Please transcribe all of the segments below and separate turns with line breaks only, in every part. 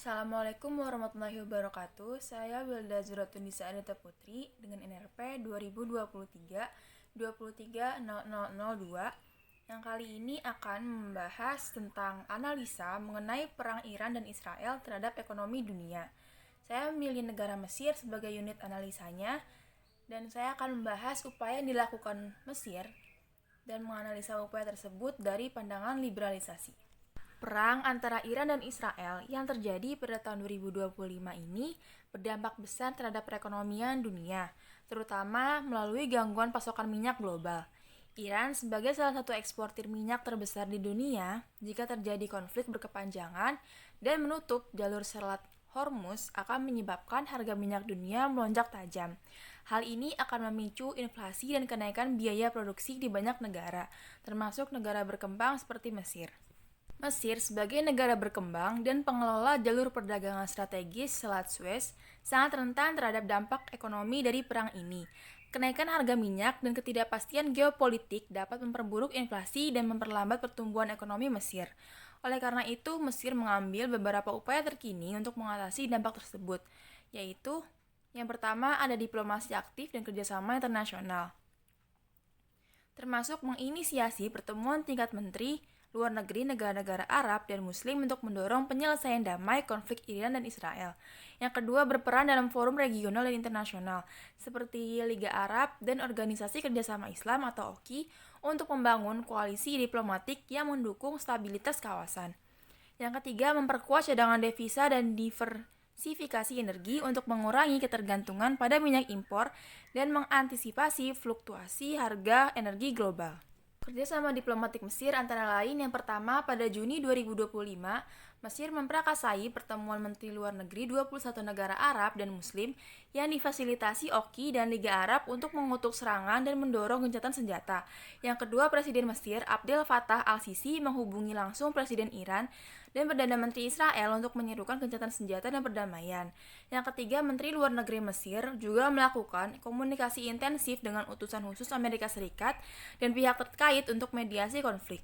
Assalamualaikum warahmatullahi wabarakatuh. Saya Wilda Zuratundisa Adita Putri dengan NRP 2023-2300002 yang kali ini akan membahas tentang analisa mengenai perang Iran dan Israel terhadap ekonomi dunia. Saya memilih negara Mesir sebagai unit analisanya dan saya akan membahas upaya yang dilakukan Mesir dan menganalisa upaya tersebut dari pandangan liberalisasi. Perang antara Iran dan Israel yang terjadi pada tahun 2025 ini berdampak besar terhadap perekonomian dunia, terutama melalui gangguan pasokan minyak global. Iran sebagai salah satu eksportir minyak terbesar di dunia, jika terjadi konflik berkepanjangan dan menutup jalur selat Hormuz akan menyebabkan harga minyak dunia melonjak tajam. Hal ini akan memicu inflasi dan kenaikan biaya produksi di banyak negara, termasuk negara berkembang seperti Mesir. Mesir sebagai negara berkembang dan pengelola jalur perdagangan strategis Selat Suez sangat rentan terhadap dampak ekonomi dari perang ini. Kenaikan harga minyak dan ketidakpastian geopolitik dapat memperburuk inflasi dan memperlambat pertumbuhan ekonomi Mesir. Oleh karena itu, Mesir mengambil beberapa upaya terkini untuk mengatasi dampak tersebut, yaitu yang pertama ada diplomasi aktif dan kerjasama internasional, termasuk menginisiasi pertemuan tingkat menteri luar negeri negara-negara Arab dan Muslim untuk mendorong penyelesaian damai konflik Iran dan Israel. Yang kedua, berperan dalam forum regional dan internasional, seperti Liga Arab dan Organisasi Kerjasama Islam atau OKI, untuk membangun koalisi diplomatik yang mendukung stabilitas kawasan. Yang ketiga, memperkuat cadangan devisa dan diversifikasi energi untuk mengurangi ketergantungan pada minyak impor dan mengantisipasi fluktuasi harga energi global. Kerjasama diplomatik Mesir antara lain yang pertama, pada Juni 2025, Mesir memprakarsai pertemuan Menteri Luar Negeri 21 negara Arab dan Muslim yang difasilitasi OKI dan Liga Arab untuk mengutuk serangan dan mendorong gencatan senjata. Yang kedua, Presiden Mesir Abdel Fattah al-Sisi menghubungi langsung Presiden Iran dan Perdana Menteri Israel untuk menyerukan gencatan senjata dan perdamaian. Yang ketiga, Menteri Luar Negeri Mesir juga melakukan komunikasi intensif dengan utusan khusus Amerika Serikat dan pihak terkait untuk mediasi konflik.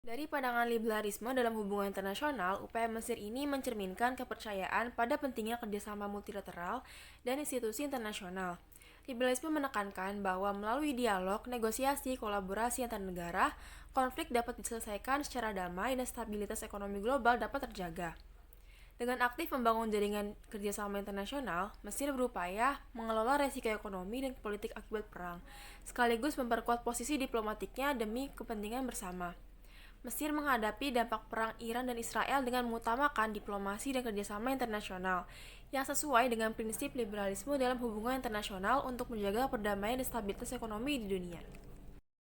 Dari pandangan liberalisme dalam hubungan internasional, upaya Mesir ini mencerminkan kepercayaan pada pentingnya kerjasama multilateral dan institusi internasional. Liberalisme menekankan bahwa melalui dialog, negosiasi, kolaborasi antar negara, konflik dapat diselesaikan secara damai dan stabilitas ekonomi global dapat terjaga. Dengan aktif membangun jaringan kerjasama internasional, Mesir berupaya mengelola resiko ekonomi dan politik akibat perang, sekaligus memperkuat posisi diplomatiknya demi kepentingan bersama. Mesir menghadapi dampak perang Iran dan Israel dengan mengutamakan diplomasi dan kerjasama internasional yang sesuai dengan prinsip liberalisme dalam hubungan internasional untuk menjaga perdamaian dan stabilitas ekonomi di dunia.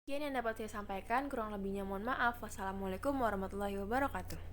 Sekian yang dapat saya sampaikan, kurang lebihnya mohon maaf. Wassalamualaikum warahmatullahi wabarakatuh.